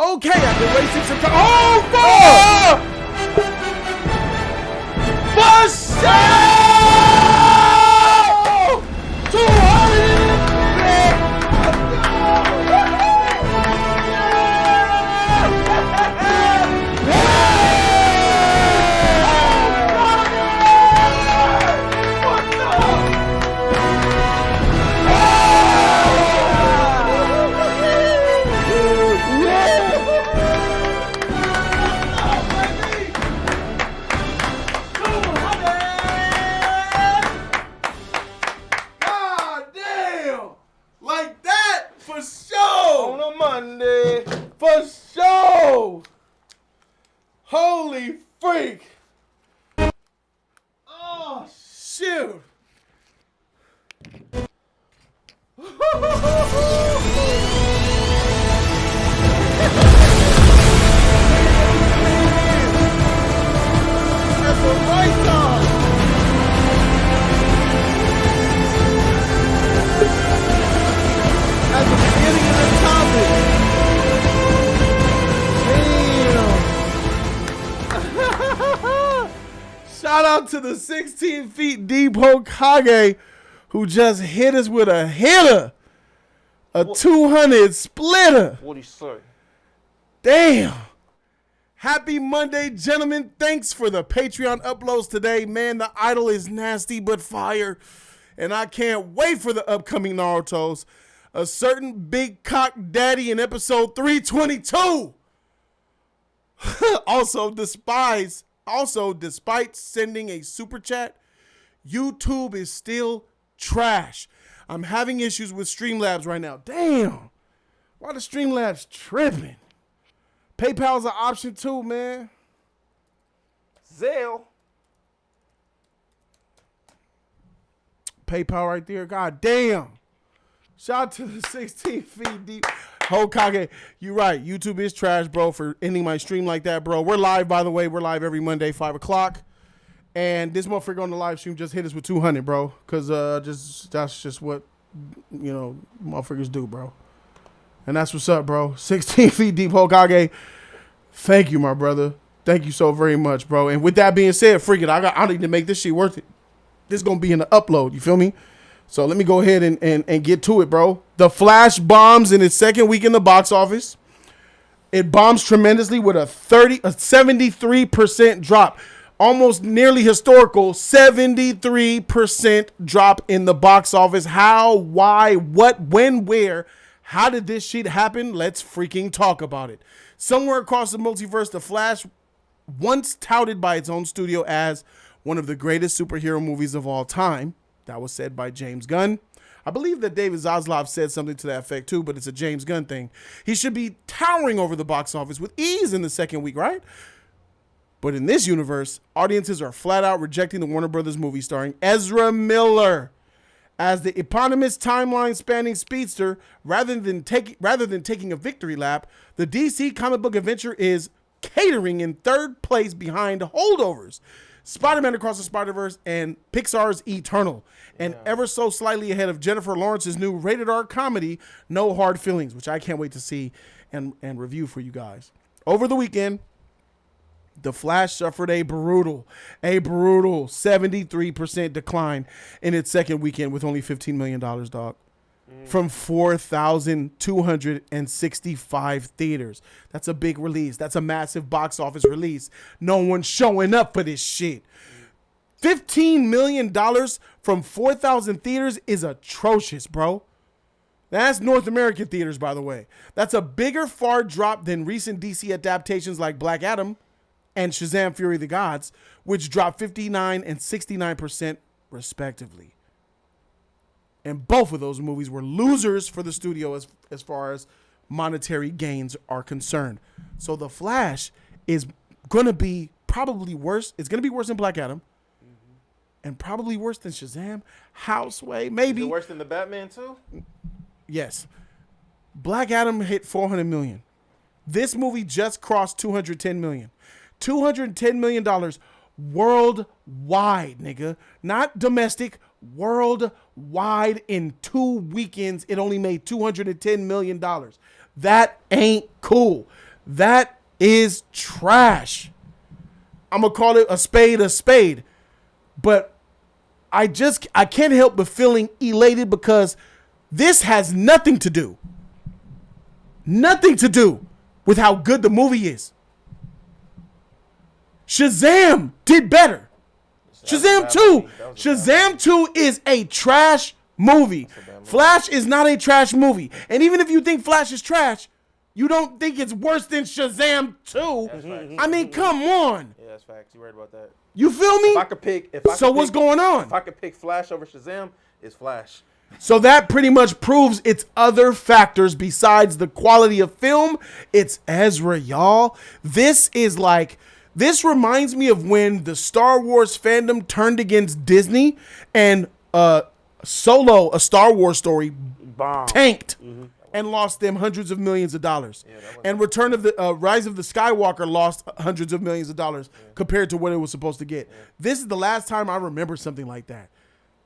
Okay, I've been wasting some time. Oh, fuck! For sure! 200. For sure. Holy freak. Oh, shoot. That's the right time. At the beginning of the topic. Shout out to the 16 feet deep Hokage who just hit us with a hitter. A 200 splitter. What do you say? Damn. Happy Monday, gentlemen. Thanks for the Patreon uploads today. Man, the idol is nasty but fire. And I can't wait for the upcoming Narutos. A certain big cock daddy in episode 322. Also, despite sending a super chat, YouTube is still trash. I'm having issues with Streamlabs right now. Damn. Why the Streamlabs tripping? PayPal's an option too, man. Zelle. PayPal right there. God damn. Shout out to the 16 feet deep Hokage. You right. YouTube is trash, bro, for ending my stream like that, bro. We're live, by the way. We're live every Monday, 5 o'clock. And this motherfucker on the live stream just hit us with 200, bro. Because that's just what, motherfuckers do, bro. And that's what's up, bro. 16 feet deep Hokage. Thank you, my brother. Thank you so very much, bro. And with that being said, freak it. I need to make this shit worth it. This is going to be in the upload. You feel me? So let me go ahead and get to it, bro. The Flash bombs in its second week in the box office. It bombs tremendously with a 73% drop. Almost nearly historical 73% drop in the box office. How, why, what, when, where? How did this shit happen? Let's freaking talk about it. Somewhere across the multiverse, The Flash, once touted by its own studio as one of the greatest superhero movies of all time. That was said by James Gunn. I believe that David Zaslav said something to that effect too, but it's a James Gunn thing. He should be towering over the box office with ease in the second week, right? But in this universe, audiences are flat out rejecting the Warner Brothers movie starring Ezra Miller as the eponymous timeline-spanning speedster. Rather than taking a victory lap, the DC comic book adventure is catering in third place behind Holdovers, Spider-Man Across the Snyderverse, and Pixar's Eternal, and ever so slightly ahead of Jennifer Lawrence's new rated R comedy, No Hard Feelings, which I can't wait to see and review for you guys. Over the weekend, The Flash suffered a brutal 73% decline in its second weekend with only $15 million, dog. From 4,265 theaters. That's a big release. That's a massive box office release. No one's showing up for this shit. $15 million from 4,000 theaters is atrocious, bro. That's North American theaters, by the way. That's a bigger far drop than recent DC adaptations like Black Adam and Shazam! Fury of the Gods, which dropped 59% and 69% respectively. And both of those movies were losers for the studio as far as monetary gains are concerned. So The Flash is going to be probably worse. It's going to be worse than Black Adam. And probably worse than Shazam. Houseway, maybe. Is it worse than the Batman too? Yes. Black Adam hit 400 million. This movie just crossed 210 million. $210 million worldwide, nigga. Not domestic, worldwide. In 2 weekends, it only made $210 million. That ain't cool. That is trash. I'm going to call it a spade. But I can't help but feeling elated because this has nothing to do with how good the movie is. Shazam did better. Shazam 2 is a trash movie. Flash is not a trash movie. And even if you think Flash is trash, you don't think it's worse than Shazam 2. I mean, come on. Yeah, that's facts. You worried about that. You feel me? What's going on? If I could pick Flash over Shazam, it's Flash. So that pretty much proves it's other factors besides the quality of film. It's Ezra, y'all. This reminds me of when the Star Wars fandom turned against Disney and Solo, a Star Wars story, tanked and lost them hundreds of millions of dollars. Yeah, and Return of the Rise of the Skywalker lost hundreds of millions of dollars compared to what it was supposed to get. Yeah. This is the last time I remember something like that.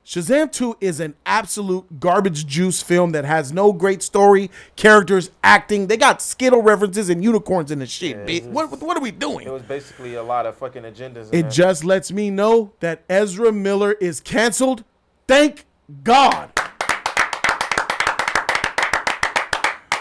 Shazam 2 is an absolute garbage juice film that has no great story, characters, acting. They got Skittle references and unicorns in the shit, bitch. What are we doing? It was basically a lot of fucking agendas. It just lets me know that Ezra Miller is canceled. Thank God.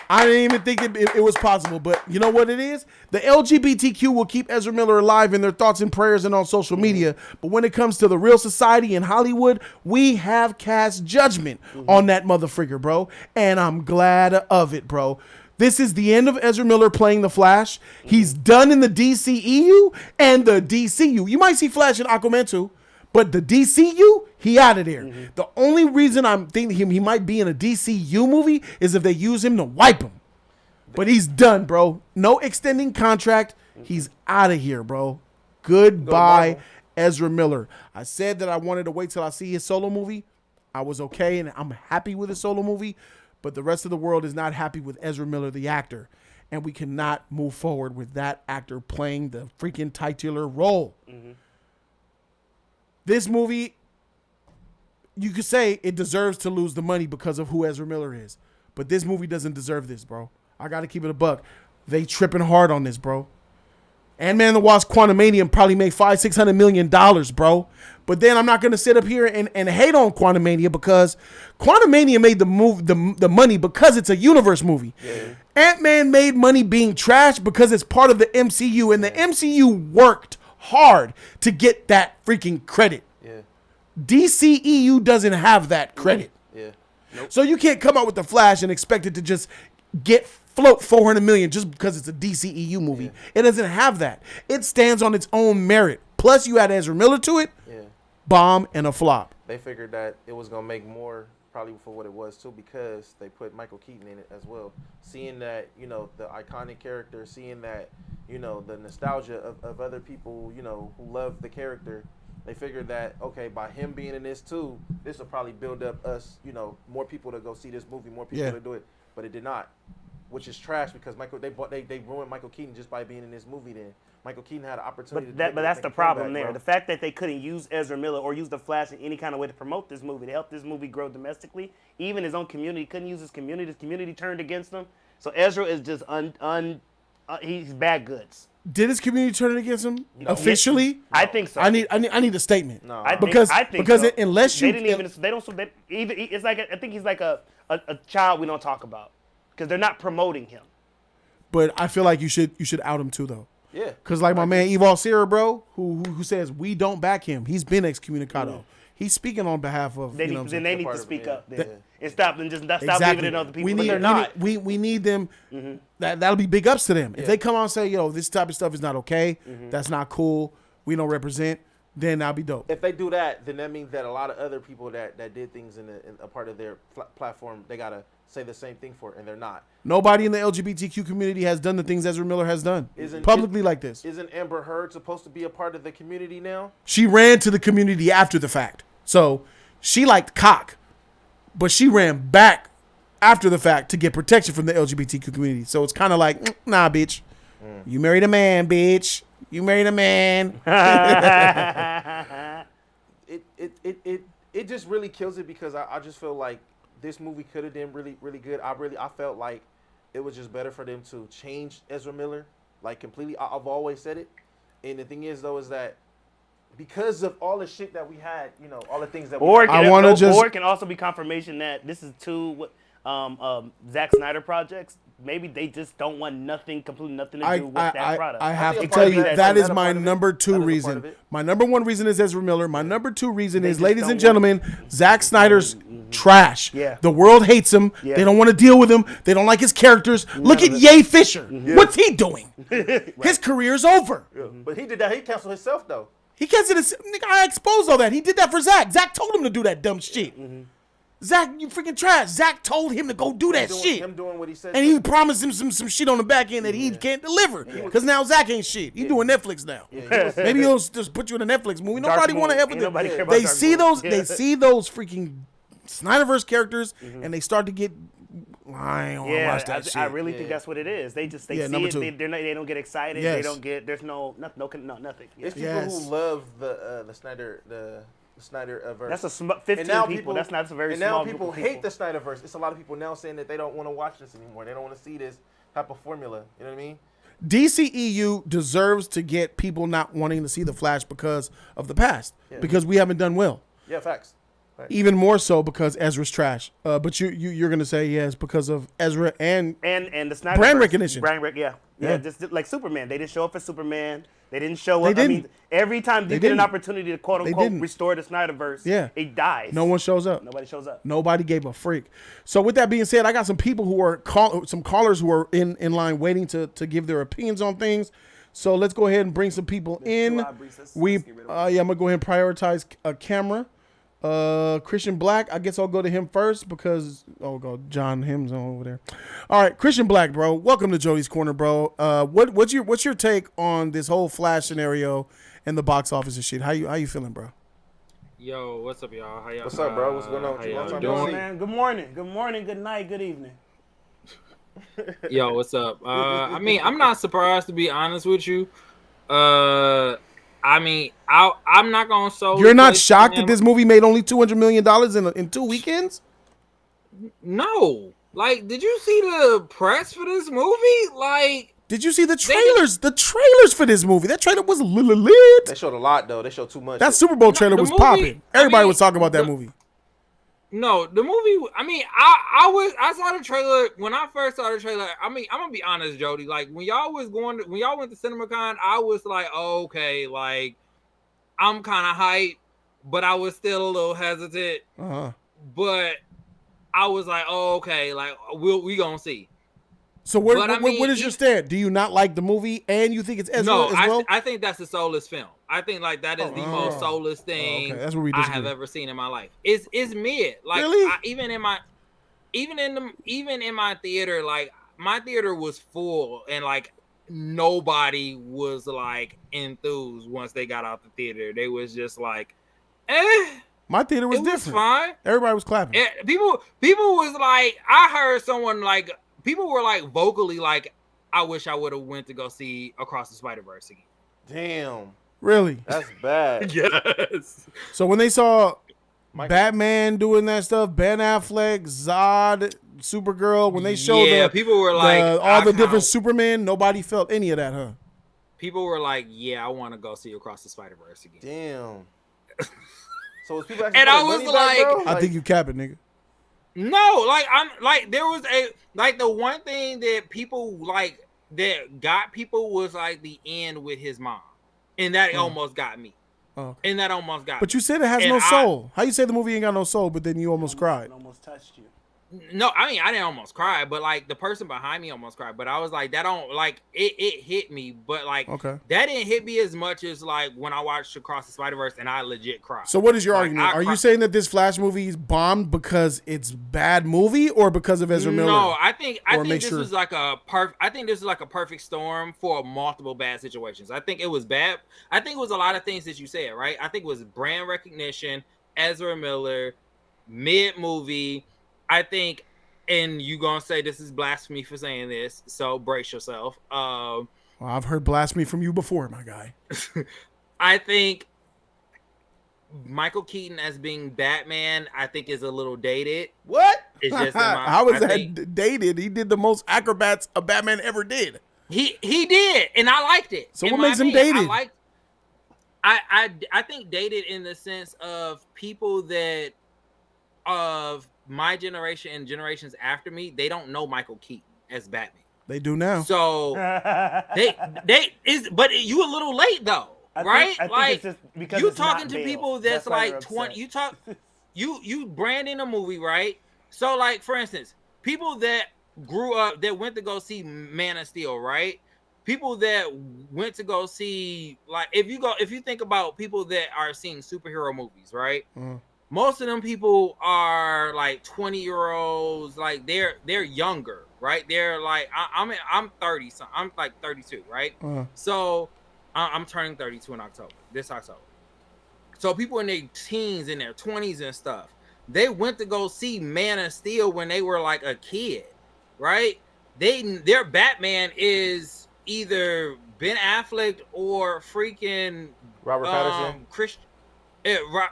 I didn't even think it was possible, but you know what it is? The LGBTQ will keep Ezra Miller alive in their thoughts and prayers and on social media, but when it comes to the real society in Hollywood, we have cast judgment on that motherfreaker, bro, and I'm glad of it, bro. This is the end of Ezra Miller playing the Flash. He's done in the DCEU and the DCU. You might see Flash in Aquaman 2. But the DCU, he out of there. The only reason I'm thinking he might be in a DCU movie is if they use him to wipe him. But he's done, bro. No extending contract. He's out of here, bro. Goodbye, Ezra Miller. I said that I wanted to wait till I see his solo movie. I was okay, and I'm happy with his solo movie. But the rest of the world is not happy with Ezra Miller, the actor. And we cannot move forward with that actor playing the freaking titular role. This movie, you could say it deserves to lose the money because of who Ezra Miller is. But this movie doesn't deserve this, bro. I got to keep it a buck. They tripping hard on this, bro. Ant-Man and the Wasp Quantumania probably made $500-600 million, bro. But then I'm not going to sit up here and hate on Quantumania because Quantumania made the money because it's a universe movie. Yeah. Ant-Man made money being trash because it's part of the MCU, and the MCU worked hard to get that freaking credit. Yeah. DCEU doesn't have that credit. Yeah. Nope. So you can't come out with the Flash and expect it to just float $400 million just because it's a DCEU movie. Yeah. It doesn't have that. It stands on its own merit. Plus you add Ezra Miller to it. Yeah. Bomb and a flop. They figured that it was gonna make more probably for what it was too, because they put Michael Keaton in it as well. Seeing that, the iconic character, seeing that, the nostalgia of other people, who love the character, they figured that, okay, by him being in this too, this will probably build up us, more people to go see this movie, more people to do it. But it did not, which is trash because they ruined Michael Keaton just by being in this movie then. Michael Keaton had an opportunity but that's the problem there. Bro. The fact that they couldn't use Ezra Miller or use the Flash in any kind of way to promote this movie, to help this movie grow domestically, even his own community, couldn't use his community. His community turned against him. So Ezra is just he's bad goods. Did his community turn it against him officially? No. I think so. I need a statement. No, I think so. Unless you it's like I think he's like a child we don't talk about because they're not promoting him. But I feel like you should out him too though. Yeah. Because like my man Eval Sierra, bro, who says we don't back him. He's been excommunicado. Mm-hmm. He's speaking on behalf of. They need to speak up and stop and just stop leaving it other people. They're not. We need them. Mm-hmm. That'll be big ups to them. Yeah. If they come on and say, this type of stuff is not okay. Mm-hmm. That's not cool. We don't represent. Then that'll be dope. If they do that, then that means that a lot of other people that did things in a part of their platform, they gotta say the same thing for it, and they're not. Nobody in the LGBTQ community has done the things Ezra Miller has done publicly like this. Isn't Amber Heard supposed to be a part of the community now? She ran to the community after the fact. So she liked cock, but she ran back after the fact to get protection from the LGBTQ community. So it's kind of like, nah, bitch. You married a man, bitch. You married a man. It just really kills it because I just feel like this movie could have been really, really good. I felt like it was just better for them to change Ezra Miller, like completely. I've always said it, and the thing is though is that because of all the shit that we had, you know, all the things that we Or had, it can also be confirmation that this is two Zack Snyder projects. Maybe they just don't want completely nothing to do with that product. I have to think tell part you, of that is a my part of it. number That two is a part reason. of it. My number one reason is Ezra Miller. My number two reason is, just ladies don't and gentlemen, Zack Snyder's trash. Yeah. The world hates him. Yeah. They don't want to deal with him. They don't like his characters. Look at Ye Fisher. What's he doing? His career's over. Yeah. But he did that. He canceled himself though. He canceled his. Nigga, I exposed all that. He did that for Zack. Zack told him to do that dumb shit. Zack, you freaking trash. Zack told him to go do that shit. Him doing what he said. And he promised him some shit on the back end that he can't deliver. Because now Zack ain't shit. He doing Netflix now. Maybe he'll just put you in a Netflix movie. Nobody want to ever do. They see those freaking Snyderverse characters and they start to get. I don't want to watch that shit. I really think that's what it is. They see it. They don't get excited. Yes. They don't get. There's nothing. Yeah. It's people who love the Snyderverse. That's 15 people. That's not a very small group of people. And now people hate the Snyderverse. It's a lot of people now saying that they don't want to watch this anymore. They don't want to see this type of formula. You know what I mean? DCEU deserves to get people not wanting to see the Flash because of the past. Yeah. Because we haven't done well. Yeah, facts. Even more so because Ezra's trash. But you're gonna say yes because of Ezra and the Snyder brand recognition. Yeah. Just like Superman, they didn't show up for Superman. They didn't show up. They I mean, didn't. every time you get an opportunity to quote unquote didn't. restore the Snyderverse, it dies. No one shows up. Nobody shows up. Nobody gave a freak. So with that being said, I got some people who are some callers who are in line waiting to give their opinions on things. So let's go ahead and bring some people in. I'm gonna go ahead and prioritize a camera. Christian Black, I guess I'll go to him first because go John Him's over there. All right, Christian Black, bro. Welcome to Jody's Corner, bro. What's your take on this whole Flash scenario and the box office and shit? How you feeling, bro? Yo, what's up, y'all? How y'all? What's up, bro? What's going on? How y'all doing, man? Good morning. Good morning. Good night. Good evening. Yo, what's up? I mean, I'm not surprised to be honest with you. I mean, I'm not gonna show. You're not shocked that this movie made only $200 million in 2 weekends? No. Like, did you see the press for this movie? Like, did you see the trailers? The trailers for this movie. That trailer was lit. They showed a lot though. They showed too much. That Super Bowl trailer was popping. Everybody was talking about that movie. No, the movie. I mean, I saw the trailer when I first saw the trailer. I mean, I'm gonna be honest, Jody. Like when y'all went to CinemaCon, I was like, oh, okay, like I'm kind of hyped, but I was still a little hesitant. But I was like, oh, okay, like we gonna see. So what is your stand? Do you not like the movie and you think it's Ezra as well? I think that's a soulless film. I think like that is the most soulless thing that's where we I have ever seen in my life. It's mid. Like really? Even in my theater, like my theater was full and like nobody was like enthused once they got out the theater. They was just like, My theater was different. Was fine. Everybody was clapping. People was like, I heard someone like. People were like vocally like, I wish I would have went to go see Across the Snyderverse again. Damn. Really? That's bad. Yes. So when they saw Batman doing that stuff, Ben Affleck, Zod, Supergirl, when they showed people were like all the different Supermen, nobody felt any of that, huh? People were like, yeah, I want to go see Across the Snyderverse again. Damn. So was people actually and I was like, I think you cap it, nigga. No, like I'm like there was the one thing that people like that got people was like the end with his mom, and that almost got me. Okay. And that almost got. But you said it has no soul. How you say the movie ain't got no soul, but then you almost cried? It almost touched you. No, I mean I didn't almost cry, but like the person behind me almost cried. But I was like, that don't like it hit me, but like that didn't hit me as much as like when I watched Across the Snyderverse and I legit cried. So what is your argument? Are you saying that this Flash movie is bombed because it's bad movie or because of Ezra Miller? No, I think this is like a perfect storm for multiple bad situations. I think it was bad. I think it was a lot of things that you said, right? I think it was brand recognition, Ezra Miller, mid movie. I think, and you gonna say this is blasphemy for saying this, so brace yourself. Well, I've heard blasphemy from you before, my guy. I think Michael Keaton as being Batman, I think is a little dated. What? It's just in my. How is I that think dated? He did the most acrobats a Batman ever did. he did, and I liked it. So In what my makes him opinion, dated? I liked. I think dated in the sense of people that of my generation and generations after me, they don't know Michael Keaton as Batman. They do now. So they is, but you a little late though, right? I think like it's just because you it's not talking to Bale. people that's why they're like 20. upset. You talk, you branding a movie, right? So like for instance, people that grew up that went to go see Man of Steel, right? People that went to go see like if you think about people that are seeing superhero movies, right? Most of them people are like 20-year-olds, like they're younger, right? They're like I'm 30, so I'm like 32, right? So I'm turning 32 in this October. So people in their teens, in their 20s and stuff, they went to go see Man of Steel when they were like a kid, right? Their Batman is either Ben Affleck or freaking Robert Pattinson.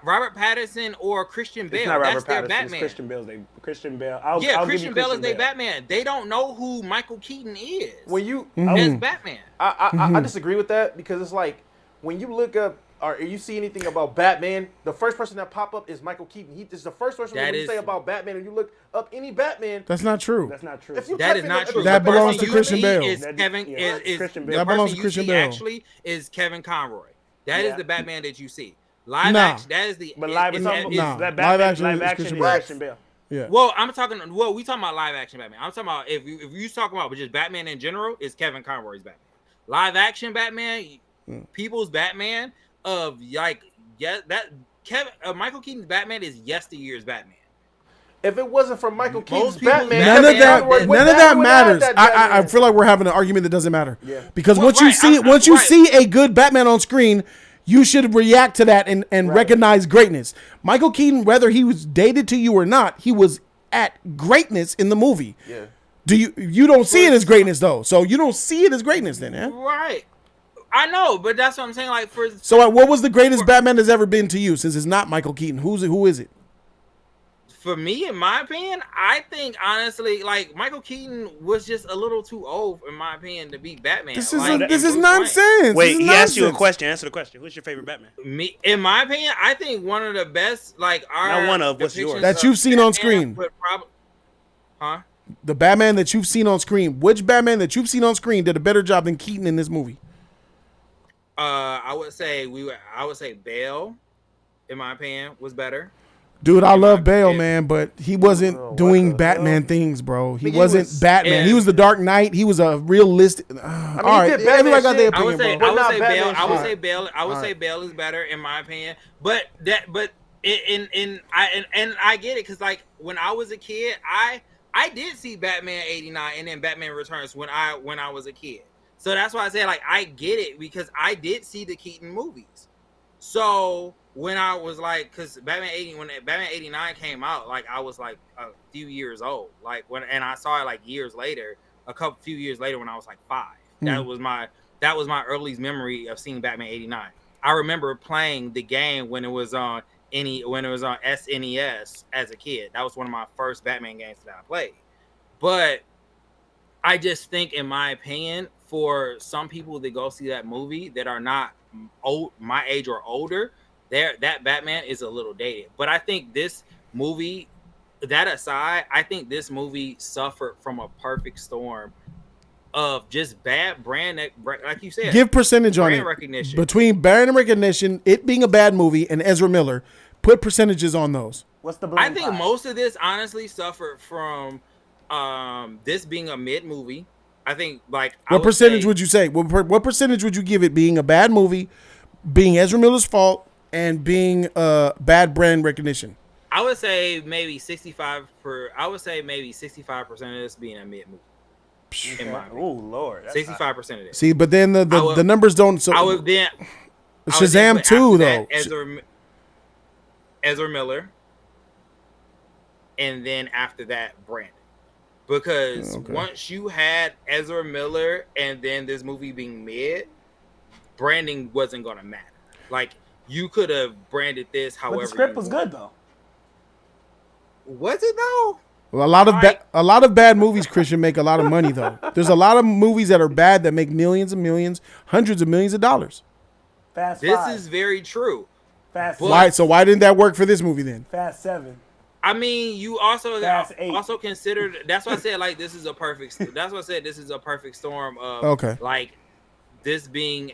Robert Pattinson or Christian Bale. It's not Robert That's their Pattinson. Batman. It's Christian Bale. Christian Bale is their Batman. They don't know who Michael Keaton is. When you as Batman. I disagree with that because it's like when you look up or you see anything about Batman, the first person that pop up is Michael Keaton. He is the first person when you say about Batman, and you look up any Batman. That's not true. That's not true. That is not true. That belongs to Christian Bale. Christian Bale. That belongs to Christian Bale. Actually, is Kevin Conroy. That is the Batman that you see. Live action. That is the. But live action is Christian Bale. Yeah. Well, we talking about live action Batman. I'm talking about if you talking about just Batman in general, is Kevin Conroy's Batman. Live action Batman, people's Batman of like Michael Keaton's Batman is yesteryear's Batman. If it wasn't for Michael Keaton's Batman, none of that matters. I feel like we're having an argument that doesn't matter. Yeah. Because once you see a good Batman on screen, you should react to that and recognize greatness. Michael Keaton, whether he was dated to you or not, he was at greatness in the movie. Yeah. You don't see it as greatness though, so you don't see it as greatness then, yeah? Right. I know, but that's what I'm saying. Like what was the greatest Batman that's ever been to you? Since it's not Michael Keaton, who is it? For me, in my opinion, I think honestly, like Michael Keaton was just a little too old, in my opinion, to be Batman. This is nonsense. Wait, he asked you a question. Answer the question. Who's your favorite Batman? Me, in my opinion, I think one of the best, like what's yours? That you've seen on screen. The Batman that you've seen on screen. Which Batman that you've seen on screen did a better job than Keaton in this movie? I would say Bale, in my opinion, was better. Dude, I love Bale, man, but he wasn't doing Batman things, bro. He wasn't Batman. He was the Dark Knight. He was a realistic. All right, everybody got their opinion, bro. I would say Bale is better in my opinion. But I get it because like when I was a kid, I did see Batman '89 and then Batman Returns when I was a kid. So that's why I say like I get it because I did see the Keaton movies. So when I was like, because when Batman '89 came out, like I was like a few years old, like and I saw it like years later, few years later when I was like 5. That was my earliest memory of seeing Batman '89. I remember playing the game when it was on SNES as a kid. That was one of my first Batman games that I played. But I just think, in my opinion, for some people that go see that movie that are not my age or older, that Batman is a little dated. But I think this movie, that aside, I think this movie suffered from a perfect storm of just bad brand, like you said. Give percentage on it. Recognition. Between brand recognition, it being a bad movie, and Ezra Miller, put percentages on those. What's the I think most of this honestly suffered from this being a mid movie. I think like what percentage would you say? What percentage would you give it being a bad movie, being Ezra Miller's fault, and being bad brand recognition? I would say maybe 65%. I would say maybe 65% of this being a mid movie. Oh Lord, 65% of this. See, but then the numbers don't. So I would then Shazam 2 though. Ezra Miller, and then after that, Brandon. Because once you had Ezra Miller and then this movie being mid, branding wasn't going to matter. Like, you could have branded this however. But the script was good, though. Was it, though? Well, a lot of bad movies, Christian, make a lot of money though. There's a lot of movies that are bad that make millions and millions, hundreds of millions of dollars. Fast This 5. is very true. Fast But- 6. Why? So why didn't that work for this movie then? Fast 7. I mean, you also Fast 8. also considered. That's why I said like this is a perfect. That's why I said this is a perfect storm of Okay. like this being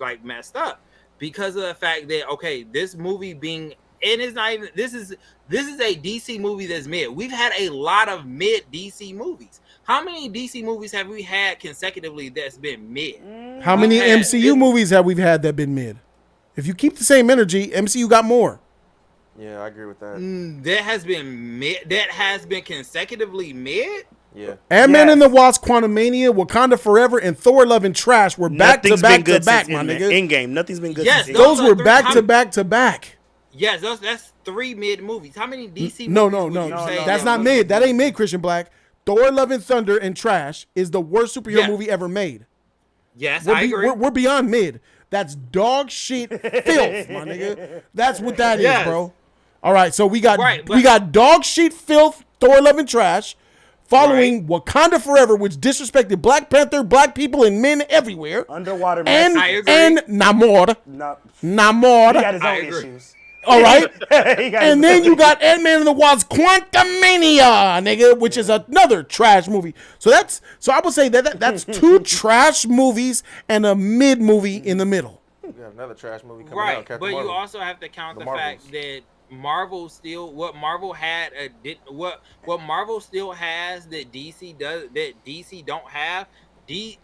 like messed up because of the fact that okay, this movie being and it's not even this is a DC movie that's mid. We've had a lot of mid DC movies. How many DC movies have we had consecutively that's been mid? How many Okay. MCU movies have we had that been mid? If you keep the same energy, MCU got more. Yeah, I agree with that. That has been mid. That has been consecutively mid. Yeah. Ant-Man Yes. and the Wasp, Quantumania, Wakanda Forever, and Thor: Love and Trash were back to Nothing's been back to good back, since my in nigga. Endgame. Nothing's been good Yes, since Those are were three- back how- to back to back. Yes, that's 3 mid movies. How many DC? No, movies no, would no. you say That's that not was- mid. That ain't mid, Christian Black. Thor: Love and Thunder and Trash is the worst superhero Yeah. movie ever made. Yes, We're, I agree. we're beyond mid. That's dog shit filth, my nigga. That's what that is, Yes. bro. All right, so we got Right, but- we got dog shit filth, Thor: Love and Trash, following Wakanda Forever, which disrespected Black Panther, black people, and men everywhere, Underwater and Mess. I agree. and Namor, No, Namor. he got his I own agree. issues. All right. He got And his then own you got Ant-Man and the Wasp Quantumania, nigga, which is another trash movie. So I would say that's two trash movies and a mid movie in the middle. We got another trash movie coming Right, out. Captain but you Marvel. also have to count The the fact Marvels. that Marvel still what Marvel had what Marvel still has that DC does that DC don't have.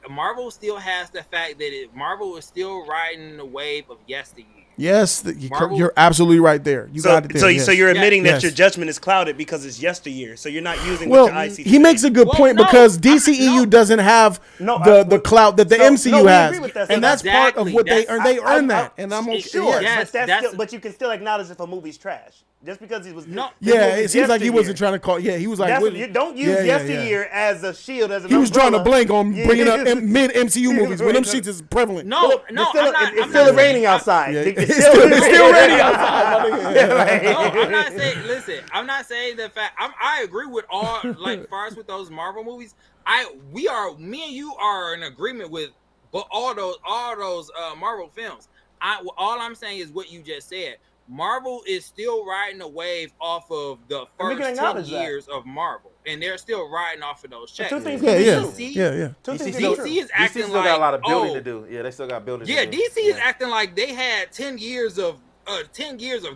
Marvel still has the fact that Marvel is still riding the wave of yesteryear. Yes, Marvel- you're absolutely right there. You got it there. So yes. you're admitting that Yes. your judgment is clouded because it's yesteryear. So you're not using Well, what your eyes see he today. makes a good Well, point no, because I'm DCEU not- no. doesn't have No, the clout that the so- MCU no, we has, agree with that. and that's part of Exactly. what they That's- earn. They I- earn that, and I'm okay. Sure, Yes, but that's- but you can still acknowledge if a movie's trash. Just because he was No. the Yeah, movie's it seems like he yesteryear. wasn't trying to call. Yeah, he was like, That's what- what, you don't use yeah, yeah, yeah. yesteryear as a shield as an He was trying to umbrella. blank on Yeah. bringing up mid MCU movies when them sheets is prevalent. No, It's no, still, I'm not. it's I'm still not raining saying- outside. Yeah, It's it's still raining outside, my nigga. No, I'm not saying. Listen, I'm not saying the fact. I agree with all like far as with those Marvel movies. Me and you are in agreement with, but all those Marvel films. All I'm saying is what you just said. Marvel is still riding a wave off of the And we first can 10 acknowledge that. years of Marvel, and they're still riding off of those checks. two things Yeah, can be yeah, true. DC, yeah, yeah. Two things DC can be true. DC is DC acting still like got a lot of building oh, to do. Yeah, they still got building Yeah, to do. DC is acting like they had 10 years of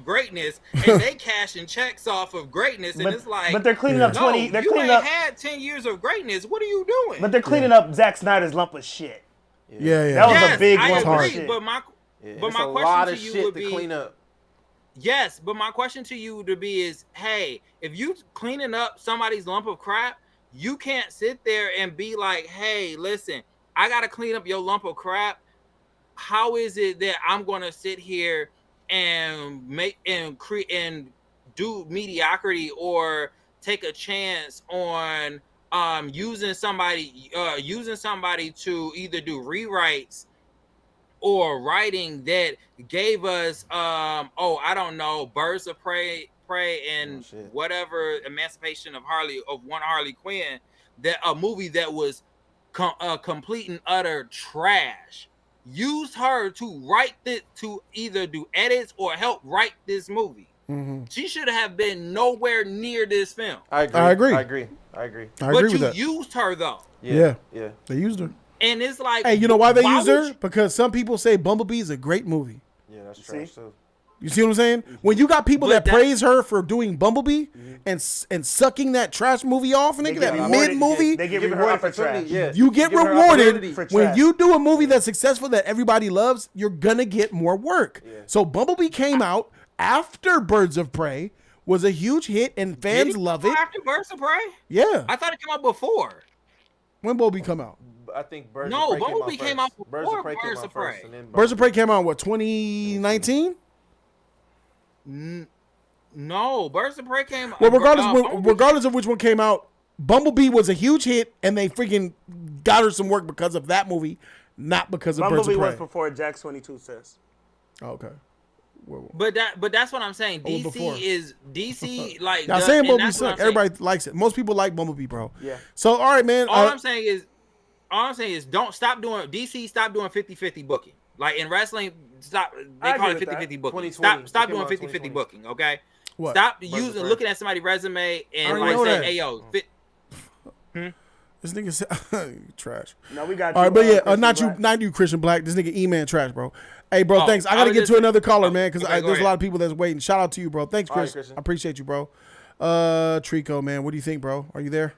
greatness, and they cashing checks off of greatness, and it's like, but they're cleaning up no, 20. They're you cleaning ain't up. had 10 years of greatness. What are you doing? But they're cleaning up Zack Snyder's lump of shit. Yeah, yeah. That was yes, a big I lump of agree, shit. but my Yeah, but it's my a question lot to of you shit would to be clean up. yes, but my question to you would be is, hey, if you cleaning up somebody's lump of crap, you can't sit there and be like, hey, listen, I gotta clean up your lump of crap. How is it that I'm gonna sit here and make and create and do mediocrity or take a chance on using somebody to either do rewrites or writing that gave us I don't know, Birds of Prey and shit. whatever Emancipation of Harley Quinn, that a movie that was complete and utter trash. Used her to write this, to either do edits or help write this movie. Mhm. She should have been nowhere near this film. I agree. I agree. I agree. I agree. I agree But with you that. used her though. Yeah. Yeah. They used her. And it's like, Hey, you know why they used would her? you- Because some people say Bumblebee is a great movie. Yeah, that's See? trash too. You see what I'm saying? When you got people But that that- praise her for doing Bumblebee and sucking that trash movie off, nigga, get that rewarded- mid movie, They get Giving her rewarded for trash. opportunity, yeah. you get Giving her rewarded opportunity. For when trash. you do a movie that's successful that everybody loves. You're gonna get more work. Yeah. So Bumblebee came out after Birds of Prey, was a huge hit, and fans Did it love come it. after Birds of Prey? Yeah. I thought it came out before. When Bumblebee come out? I think Birds No, of Prey Bumblebee came out first. Birds before of Prey came Birds out of Prey. first, and then Birds of Prey came out what 2019? No, Birds of Prey came. Well, Bumblebee- regardless of which one came out, Bumblebee was a huge hit, and they freaking got her some work because of that movie, not because of Birds Bumblebee of was Prey. before Jack 22 says. Okay. But that's what I'm saying. Oh, before. DC like. Y'all saying and Bumblebee that's what I'm suck. saying. Everybody likes it. Most people like Bumblebee, bro. Yeah. So all right, man. All I'm saying is don't stop doing DC. Stop doing 50-50 booking. Like in wrestling, stop. They I call agree it with that. 50-50 booking. 2020. Stop It doing came out 50-50 in booking. Okay. What? Stop Burger Friends. looking at somebody's resume and already like know saying, that. "Hey yo, This nigga said trash. No, we got All you. right, but yeah, Christian not Black. you, not you, Christian Black. This nigga E-Man trash, bro. Hey, bro, Oh, thanks. I I gotta was get just- to another caller, oh, man, because okay, go there's a ahead. lot of people that's waiting. Shout out to you, bro. Thanks, All right, Chris. Christian. I appreciate you, bro. Trico, man, what do you think, bro? Are you there?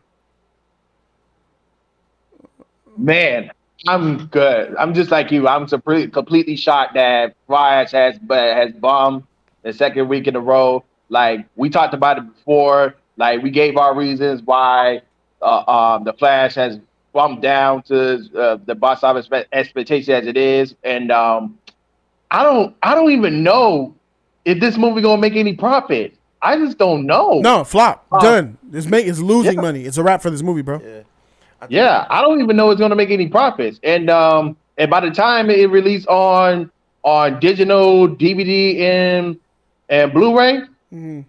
Man, I'm good. I'm just like you. I'm completely shocked that Flash has bombed the second week in a row. Like we talked about it before. Like we gave our reasons why the Flash has bumped down to the box office expectation as it is, and I don't even know if this movie gonna make any profit. I just don't know. No, flop. Uh, Done. It's losing yeah. money. It's a wrap for this movie, bro. Yeah. I think, Yeah, I don't even know it's gonna make any profits. And by the time it released on digital DVD and Blu-ray, Mhm.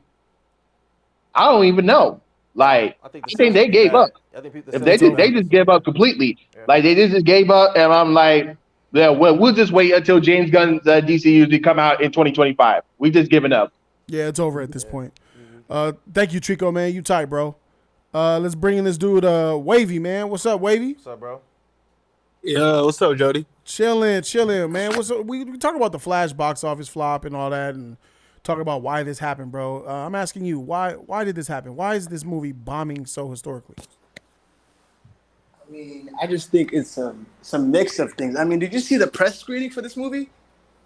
I don't even know. Like I think I think they sales will be gave bad. up. I think the If sales they will be they bad. just gave up completely. Yeah. Like they just gave up, and I'm like, yeah, well, we'll just wait until James Gunn's DCU to come out in 2025. We just given up. Yeah, it's over at this point. Thank you, Trico, man. You tight, bro. Let's bring in this dude, Wavy, man. What's up, Wavy? What's up, bro? Yeah, what's up, Jody? Chilling, man. What's up? We talk about the Flash box office flop and all that, and talk about why this happened, bro. I'm asking you, why did this happen? Why is this movie bombing so historically? I mean, I just think it's some mix of things. I mean, did you see the press screening for this movie?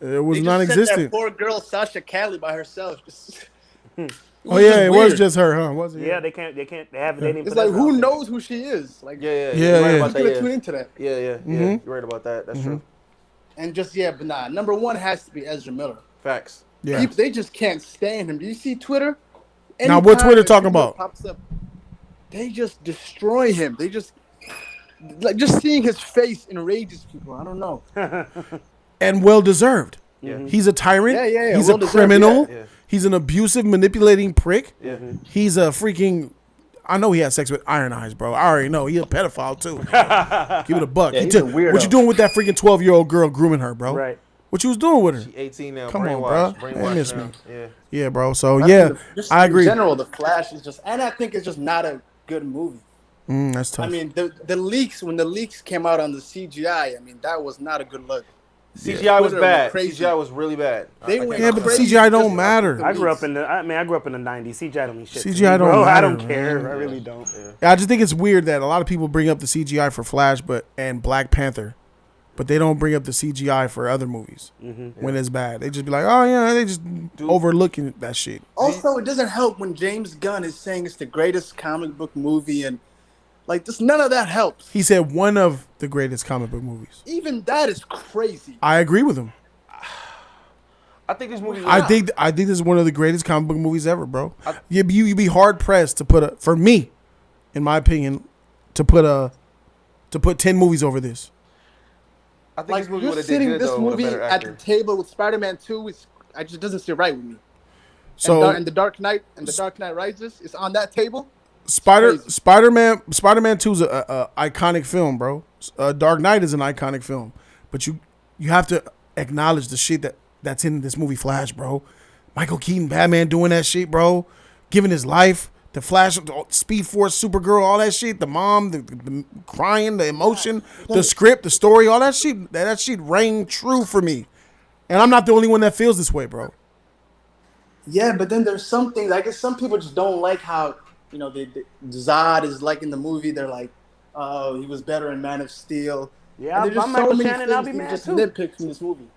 It was They just sent non-existent. that poor girl Sasha Cali by herself. Oh yeah, it was weird. just her, huh? Was it? Yeah, they can't. They didn't. It's put like us who out there. knows who she is? Like, Yeah. Yeah, You're right yeah. about who's that. gonna Yeah. tune into that? Yeah. You're right about that. That's true. And just but nah. Number one has to be Ezra Miller. Facts. Yeah. People, they just can't stand him. Do you see Twitter? Now, what Anytime Twitter a talking video about? Pops up, they just destroy him. They just just seeing his face enrages people. I don't know. And well deserved. Yeah. He's a tyrant. Yeah. He's a Well-deserved, criminal. yeah. He's an abusive, manipulating prick. Yeah. He's a freaking. I know he had sex with Iron Eyes, bro. I already know. He a pedophile too. Give it a buck. Yeah, He he's a took- weirdo. what you doing with that freaking 12-year-old girl grooming her, bro? Right. What you was doing with her? She 18 now. Come on, brainwashed. bro. Brainwashed They miss now. me. Yeah. Yeah, bro. So I yeah, think just I agree. In general, the Flash is just, and I think it's just not a good movie. That's tough. I mean, the leaks, when the leaks came out on the CGI, I mean, that was not a good look. CGI was Twitter bad. crazy. CGI was really bad. They I went can't yeah, but lie. crazy. CGI don't Just matter. the I grew up leaks. in the. I grew up in the '90s. CGI don't mean shit. to CGI me, don't bro. I matter, don't care. man. I really don't. Yeah, I just think it's weird that a lot of people bring up the CGI for Flash, and Black Panther, but they don't bring up the CGI for other movies when it's bad. They just be like, oh yeah, they just overlooking that shit. Also, it doesn't help when James Gunn is saying it's the greatest comic book movie, and like, just none of that helps. He said one of the greatest comic book movies. Even that is crazy. I agree with him. I think this movie. I think this is one of the greatest comic book movies ever, bro. You'd be hard pressed to put for me, in my opinion, to put 10 movies over this. I think Like, this movie you're would have did sitting good this though with a movie better at the actor. table with Spider-Man 2. It just doesn't sit right with me. So And the Dark Knight Rises is on that table. crazy. Spider-Man 2 is a iconic film, bro. Dark Knight is an iconic film, but you have to acknowledge the shit that's in this movie Flash, bro. Michael Keaton, Batman doing that shit, bro. Giving his life. The Flash, Speed Force, Supergirl, all that shit. The mom, the crying, the emotion, the script, the story, all that shit. That shit rang true for me. And I'm not the only one that feels this way, bro. Yeah, but then there's some things. I guess some people just don't like how Zod is like in the movie. They're like, oh, he was better in Man of Steel. Yeah, And there's I'm just Michael many Shannon. I'll things be you mad just too. nitpick from this movie.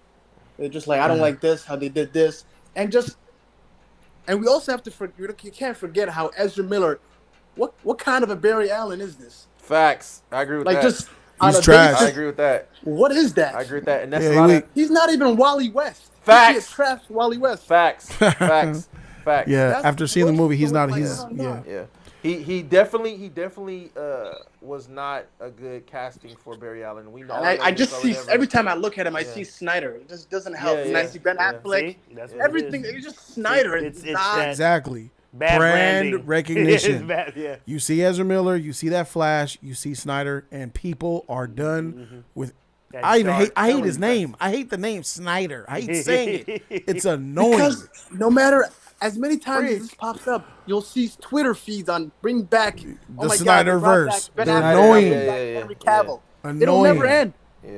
They're just like, I don't like this, how they did this, and we also have to you can't forget how Ezra Miller. What kind of a Barry Allen is this? Facts. I agree with Like, that. just on He's a trash. I basis, agree with that. what is that? I agree with that. And that's Yeah, a lot we- of He's not even Wally West. Facts. He's a trash Wally West. facts. Facts. Yeah, That's after seeing the what's movie, he's going not. on. He's Yeah. Yeah. He definitely was not a good casting for Barry Allen. We know. And I just this or see whatever. every time I look at him, I Yeah. see Snyder. It just doesn't help. Yeah, And I yeah, see Ben yeah. Affleck. See? That's what Everything. it is. It's just Snyder. It's not, that Exactly. bad Brand branding. recognition. It's bad, yeah. You see Ezra Miller, you see that Flash, you see Snyder, and people are done with. That I dark hate killing his name. fest. I hate the name Snyder. I hate saying it. It's annoying. because no matter as many times Freak. as this pops up, you'll see Twitter feeds on bring back The oh my God, they brought Snyderverse. back Ben They're Affleck, annoying. bring back Yeah, Henry yeah. Cavill. Annoying. It'll never end. Yeah,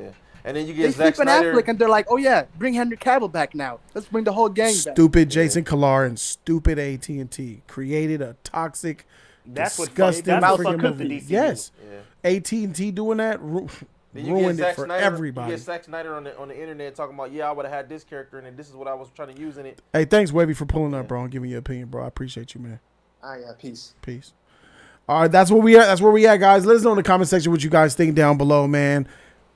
and then you They get see Zack Ben Snyder. Affleck and they're like, oh yeah, bring Henry Cavill back now. Let's bring the whole gang back. Stupid Jason Kilar and stupid AT&T created a toxic, That's what disgusting that's what freaking fucked up the movie. DCU. Yes, Yeah. AT&T doing that Then you ruined get it Zack for Snyder, everybody. You get Zack Snyder on the internet talking about, yeah, I would have had this character in it. This is what I was trying to use in it. Hey, thanks, Wavy, for pulling up, bro, and giving your opinion, bro. I appreciate you, man. Yeah, peace. Peace. All right, that's where we at. That's where we at, guys. Let us know in the comment section what you guys think down below, man.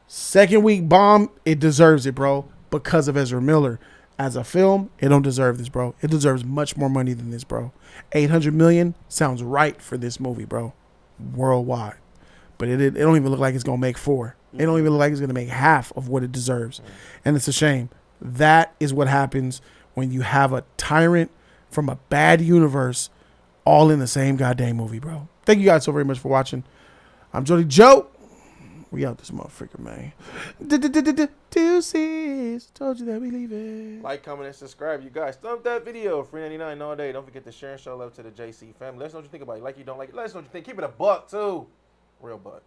Second week bomb, it deserves it, bro, because of Ezra Miller. As a film, it don't deserve this, bro. It deserves much more money than this, bro. 800 million sounds right for this movie, bro, worldwide. But it don't even look like it's gonna make 4. It don't even look like it's gonna make half of what it deserves, and it's a shame. That is what happens when you have a tyrant from a bad universe all in the same goddamn movie, bro. Thank you guys so very much for watching. I'm Jody Joe. We out this motherfucker, man. Deuces. Told you that we leave it. Like, comment, and subscribe. You guys, thumb that video. Free 99 all day. Don't forget to share and show love to the JC family. Let us know what you think about it. Like you don't like it. Let us know what you think. Keep it a buck, too. Real buck.